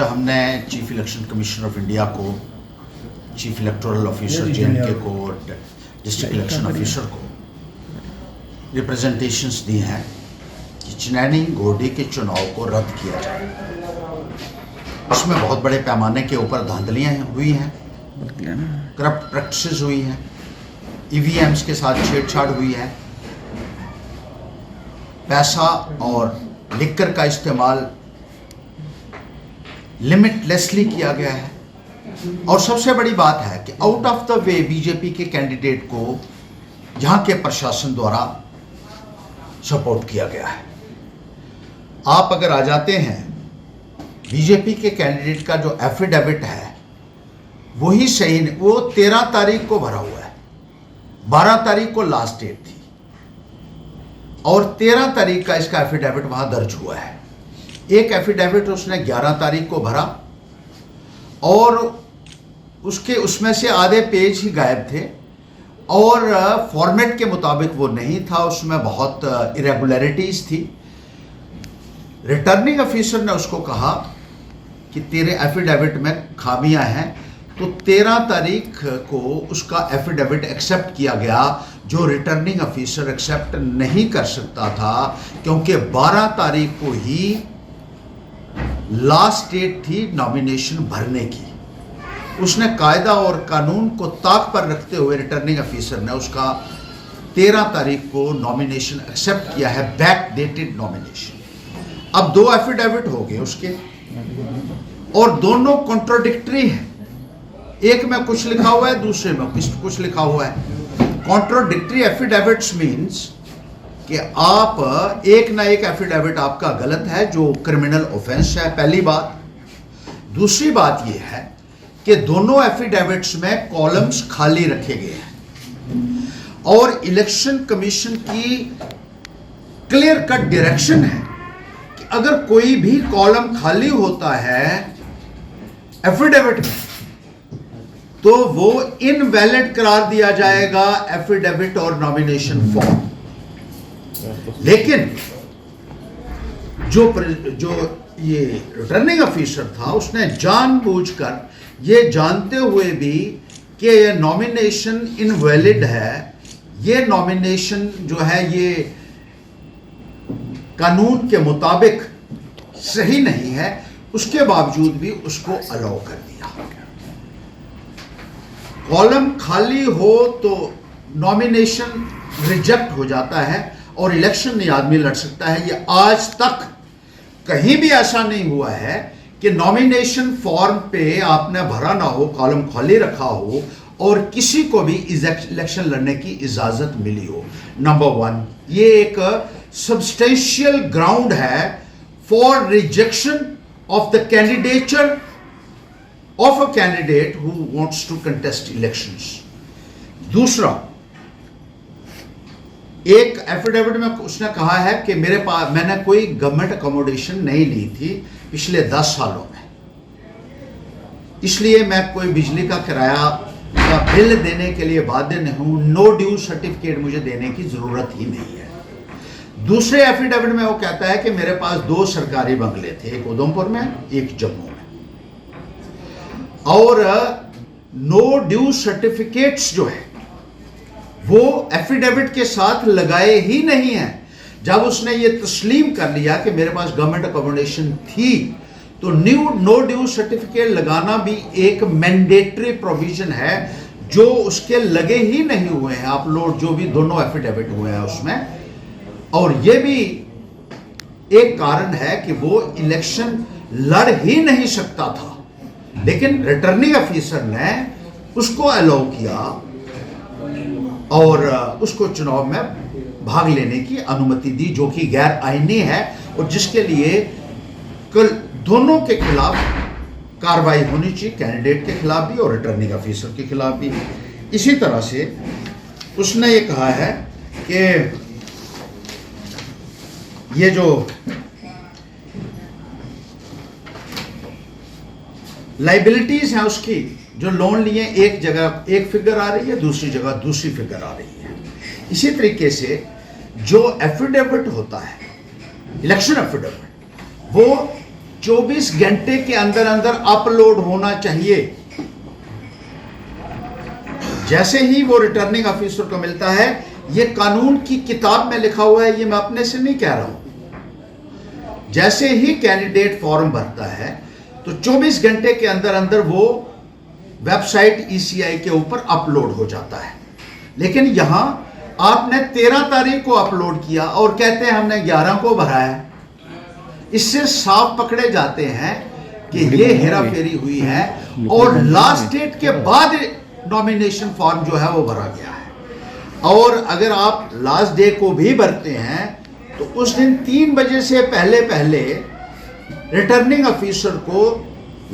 हमने chief election commission of India को, chief electoral officer JNK को और डिस्ट्रिक्ट इलेक्शन ऑफिसर को रिप्रेजेंटेशंस दी हैं कि चिनैनी गोडी के चुनाव को रद्द किया जाए। इसमें बहुत बड़े पैमाने के ऊपर धांधलियाँ हुई हैं, करप्ट प्रैक्टिसेस हुई हैं, EVMs के साथ छेड़छाड़ हुई है, पैसा और लिक्कर का इस्तेमाल लिमिटलेसली किया गया है। और सबसे बड़ी बात है कि out of the way BJP के कैंडिडेट को यहाँ के प्रशासन द्वारा सपोर्ट किया गया है। आप अगर आ जाते हैं, बीजेपी के कैंडिडेट का जो एफिडेविट है वही सही नहीं, वो 13 तारीख को भरा हुआ है, 12 तारीख को लास्ट डेट थी और 13 तारीख का इसका एफिडेविट वहां दर्ज हुआ है। एक एफिडेविट उसने 11 तारीख को भरा और उसमें से आधे पेज ही गायब थे और फॉर्मेट के मुताबिक वो नहीं था, उसमें बहुत इरेगुलरिटीज थी। रिटर्निंग ऑफिसर ने उसको कहा कि तेरे एफिडेविट में खामियां हैं, तो 13 तारीख को उसका एफिडेविट एक्सेप्ट किया गया, जो रिटर्निंग ऑफिसर एक्सेप्ट नहीं कर सकता था क्योंकि 12 तारीख को ही लास्ट डेट थी नॉमिनेशन भरने की। उसने कायदा और कानून को ताक पर रखते हुए रिटर्निंग ऑफिसर ने उसका 13 तारीख को नॉमिनेशन एक्सेप्ट किया है, बैक डेटेड नॉमिनेशन। अब 2 एफिडेविट हो गए उसके और दोनों कॉन्ट्रोडिक्टरी हैं। एक में कुछ लिखा हुआ है, दूसरे में कुछ लिखा हुआ है। कॉन्ट्रोडिक्टरी एफिडेविट्स मीन्स कि आप एक ना एक एफिडेविट आपका गलत है, जो क्रिमिनल ऑफेंस है, पहली बात। दूसरी बात यह है कि दोनों एफिडेविट्स में कॉलम्स खाली रखे गए हैं और इलेक्शन कमीशन की क्लियर कट डायरेक्शन है कि अगर कोई भी कॉलम खाली होता है एफिडेविट में तो वो इनवैलिड करार दिया जाएगा एफिडेविट और नॉमिनेशन फॉर्म। लेकिन जो ये रिटर्निंग ऑफिसर था उसने जानबूझकर, ये जानते हुए भी कि ये नॉमिनेशन इनवैलिड है, ये नॉमिनेशन जो है ये कानून के मुताबिक सही नहीं है, उसके बावजूद भी उसको अलाउ कर दिया। कॉलम खाली हो तो नॉमिनेशन रिजेक्ट हो जाता है और इलेक्शन नहीं आदमी लड़ सकता है। ये आज तक कहीं भी ऐसा नहीं हुआ है कि नॉमिनेशन फॉर्म पे आपने भरा ना हो, कॉलम खाली रखा हो और किसी को भी इलेक्शन लड़ने की इजाजत मिली हो। नंबर 1, ये एक सब्सटेंशियल ग्राउंड है for rejection of the candidature of a candidate who wants to contest elections. दूसरा, एक एफिडेविट में उसने कहा है कि मैंने कोई गवर्नमेंट अकोमोडेशन नहीं ली थी पिछले 10 सालों में, इसलिए मैं कोई बिजली का किराया का बिल देने के लिए बाध्य नहीं हूं, नो ड्यू सर्टिफिकेट मुझे देने की जरूरत ही नहीं है। दूसरे एफिडेविट में वो कहता है कि मेरे पास 2 सरकारी बंगले थे, एक उधमपुर में, एक जम्मू में, और नो ड्यू सर्टिफिकेट्स जो है वो एफिडेविट के साथ लगाए ही नहीं है। जब उसने ये तस्लीम कर लिया कि मेरे पास गवर्नमेंट अकोमोडेशन थी, तो नो ड्यू सर्टिफिकेट लगाना भी एक मैंडेटरी प्रोविजन है जो उसके लगे ही नहीं हुए हैं अपलोड, जो भी दोनों एफिडेविट हुए हैं उसमें। और ये भी एक कारण है कि वो इलेक्शन लड़ ही नहीं सकता था, लेकिन रिटर्निंग ऑफिसर ने उसको अलाउ किया और उसको चुनाव में भाग लेने की अनुमति दी, जो कि गैर आईनी है और जिसके लिए कल दोनों के खिलाफ कार्रवाई होनी चाहिए, कैंडिडेट के खिलाफ भी और रिटर्निंग ऑफिसर के खिलाफ भी। इसी तरह से उसने ये कहा है कि ये जो लाइबिलिटीज हैं उसकी, जो लोन लिए एक जगह एक फिगर आ रही है, दूसरी जगह दूसरी फिगर आ रही है। इसी तरीके से जो एफिडेविट होता है, इलेक्शन एफिडेविट, वो 24 घंटे के अंदर अंदर अपलोड होना चाहिए। जैसे ही वो रिटर्निंग ऑफिसर को मिलता है, ये कानून की किताब में लिखा हुआ है, ये मैं अपने से नहीं कह रहा हूं। जैसे ही कैंडिडेट फॉर्म भरता है तो 24 घंटे के अंदर अंदर वो वेबसाइट ईसीआई के ऊपर अपलोड हो जाता है। लेकिन यहां आपने 13 तारीख को अपलोड किया और कहते हैं हमने 11 को भरा है। इससे साफ पकड़े जाते हैं कि ये हेरा फेरी हुई है और लास्ट डेट के बाद नॉमिनेशन फॉर्म जो है वो भरा गया है। और अगर आप लास्ट डे को भी भरते हैं तो उस दिन 3 बजे से पहले पहले रिटर्निंग ऑफिसर को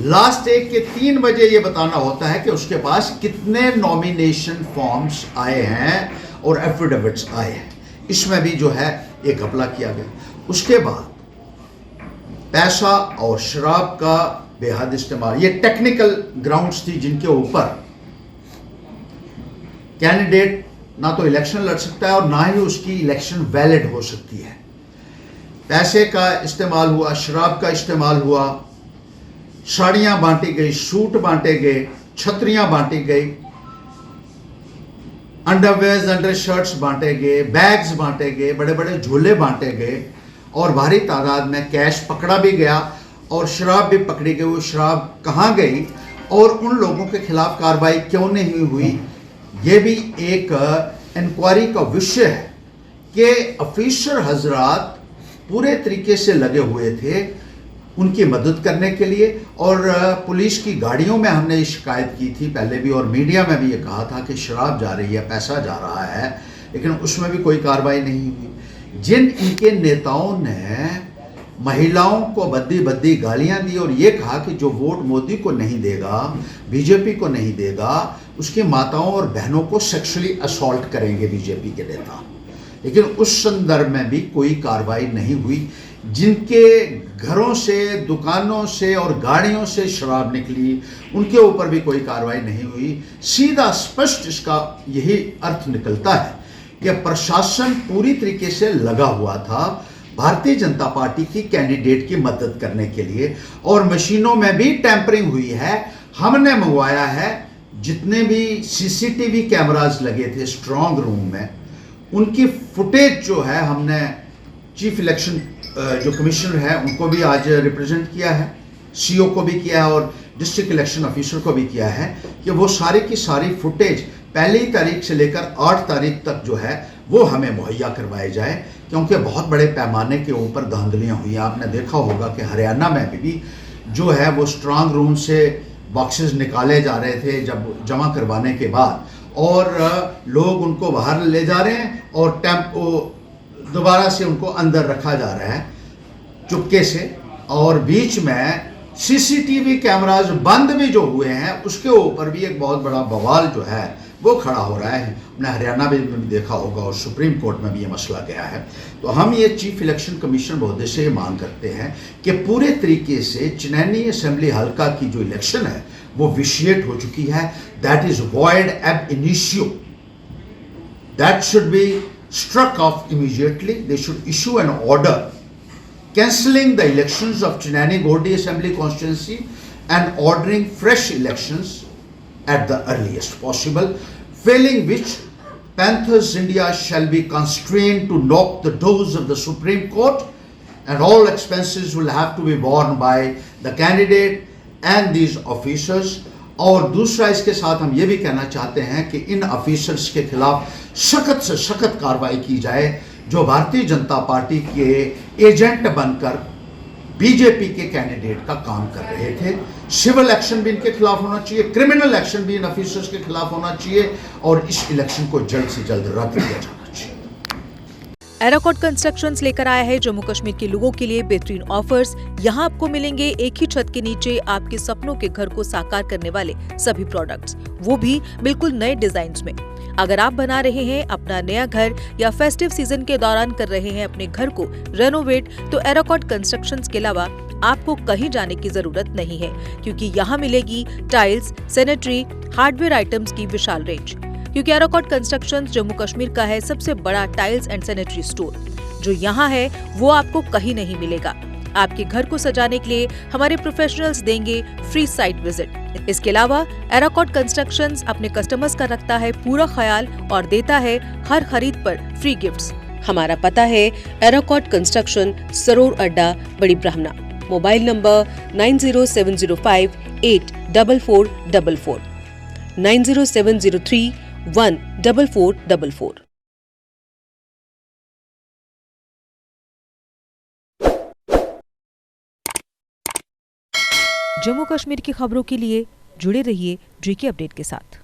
लास्ट डे के 3 बजे ये बताना होता है कि उसके पास कितने नॉमिनेशन फॉर्म्स आए हैं और एफिडेविट्स आए हैं। इसमें भी जो है एक घपला किया गया। उसके बाद पैसा और शराब का बेहद इस्तेमाल, ये टेक्निकल ग्राउंड्स थी जिनके ऊपर कैंडिडेट ना तो इलेक्शन लड़ सकता है और ना ही उसकी इलेक्शन वैलिड हो सकती है। पैसे का इस्तेमाल हुआ, शराब का इस्तेमाल हुआ, साड़ियां बांटी गई, सूट बांटे गए, छतरियां बांटी गई, अंडरवेयर्स अंडर शर्ट्स बांटे गए, बैग्स बांटे गए, बड़े बड़े झोले बांटे गए और भारी तादाद में कैश पकड़ा भी गया और शराब भी पकड़ी गई। वो शराब कहाँ गई और उन लोगों के खिलाफ कार्रवाई क्यों नहीं हुई, ये भी एक इंक्वायरी का विषय है कि ऑफिसर हजरात पूरे तरीके से लगे हुए थे उनकी मदद करने के लिए। और पुलिस की गाड़ियों में हमने ये शिकायत की थी पहले भी और मीडिया में भी ये कहा था कि शराब जा रही है, पैसा जा रहा है, लेकिन उसमें भी कोई कार्रवाई नहीं हुई। जिन इनके नेताओं ने महिलाओं को बद्दी बद्दी गालियां दी और ये कहा कि जो वोट मोदी को नहीं देगा, बीजेपी को नहीं देगा, उसकी माताओं और बहनों को सेक्सुअली असॉल्ट करेंगे बीजेपी के नेता। लेकिन उस संदर्भ में भी कोई कार्रवाई नहीं हुई। जिनके घरों से, दुकानों से और गाड़ियों से शराब निकली, उनके ऊपर भी कोई कार्रवाई नहीं हुई। सीधा स्पष्ट इसका यही अर्थ निकलता है कि प्रशासन पूरी तरीके से लगा हुआ था भारतीय जनता पार्टी की कैंडिडेट की मदद करने के लिए। और मशीनों में भी टैंपरिंग हुई है। हमने मंगवाया है जितने भी सीसीटीवी कैमरास लगे थे स्ट्रांग रूम में, उनकी फुटेज जो है हमने चीफ इलेक्शन जो कमिश्नर है उनको भी आज रिप्रेजेंट किया है, सीओ को भी किया है और डिस्ट्रिक्ट इलेक्शन ऑफिसर को भी किया है कि वो सारी की सारी फुटेज पहली तारीख से लेकर 8 तारीख तक जो है वो हमें मुहैया करवाए जाए, क्योंकि बहुत बड़े पैमाने के ऊपर धांधलियाँ हुई हैं। आपने देखा होगा कि हरियाणा में भी जो है वो स्ट्रांग रूम से बॉक्सेस निकाले जा रहे थे जब जमा करवाने के बाद, और लोग उनको बाहर ले जा रहे हैं और टेम्पो दोबारा से उनको अंदर रखा जा रहा है चुपके से। और बीच में सीसीटीवी कैमराज बंद भी जो हुए हैं उसके ऊपर भी एक बहुत बड़ा बवाल जो है वो खड़ा हो रहा है। हमने हरियाणा में भी देखा होगा और सुप्रीम कोर्ट में भी ये मसला गया है। तो हम ये चीफ इलेक्शन कमीशन महोदय से मांग करते हैं कि पूरे तरीके से चिनैनी असेंबली हल्का की जो इलेक्शन है वो विशिएट हो चुकी है। दैट इज वॉइड एब initio, that should be struck off immediately. They should issue an order cancelling the elections of Chinani Gordi Assembly constituency and ordering fresh elections at the earliest possible, failing which Panthers India shall be constrained to knock the doors of the Supreme Court and all expenses will have to be borne by the candidate and these officers. और दूसरा इसके साथ हम ये भी कहना चाहते हैं कि इन ऑफिसर्स के खिलाफ सख्त से सख्त कार्रवाई की जाए जो भारतीय जनता पार्टी के एजेंट बनकर बीजेपी के कैंडिडेट का काम कर रहे थे। सिविल एक्शन भी इनके खिलाफ होना चाहिए, क्रिमिनल एक्शन भी इन ऑफिसर्स के खिलाफ होना चाहिए और इस इलेक्शन को जल्द से जल्द रद्द किया जाना चाहिए। एराकॉट कंस्ट्रक्शंस लेकर आया है जम्मू कश्मीर के लोगों के लिए बेहतरीन ऑफर्स। यहाँ आपको मिलेंगे एक ही छत के नीचे आपके सपनों के घर को साकार करने वाले सभी प्रोडक्ट्स, वो भी बिल्कुल नए डिजाइन में। अगर आप बना रहे हैं अपना नया घर या फेस्टिव सीजन के दौरान कर रहे हैं अपने घर को रेनोवेट, तो एराकॉट कंस्ट्रक्शंस के अलावा आपको कहीं जाने की जरूरत नहीं है, क्योंकि यहाँ मिलेगी टाइल्स, सैनिटरी, हार्डवेयर आइटम्स की विशाल रेंज। क्योंकि एराकॉट कंस्ट्रक्शंस जम्मू कश्मीर का है सबसे बड़ा टाइल्स एंड सैनिटरी स्टोर। जो यहाँ है वो आपको कहीं नहीं मिलेगा। आपके घर को सजाने के लिए हमारे प्रोफेशनल्स देंगे फ्री साइट विजिट। इसके अलावा एराकॉट कंस्ट्रक्शंस अपने कस्टमर्स का रखता है पूरा ख्याल और देता है हर खरीद पर फ्री गिफ्ट्स। हमारा पता है एराकॉट कंस्ट्रक्शन, सरोर अड्डा, बड़ी ब्राह्मणा। Mobile number 9070584444, 9070314444। जम्मू कश्मीर की खबरों के लिए जुड़े रहिए JK अपडेट के साथ।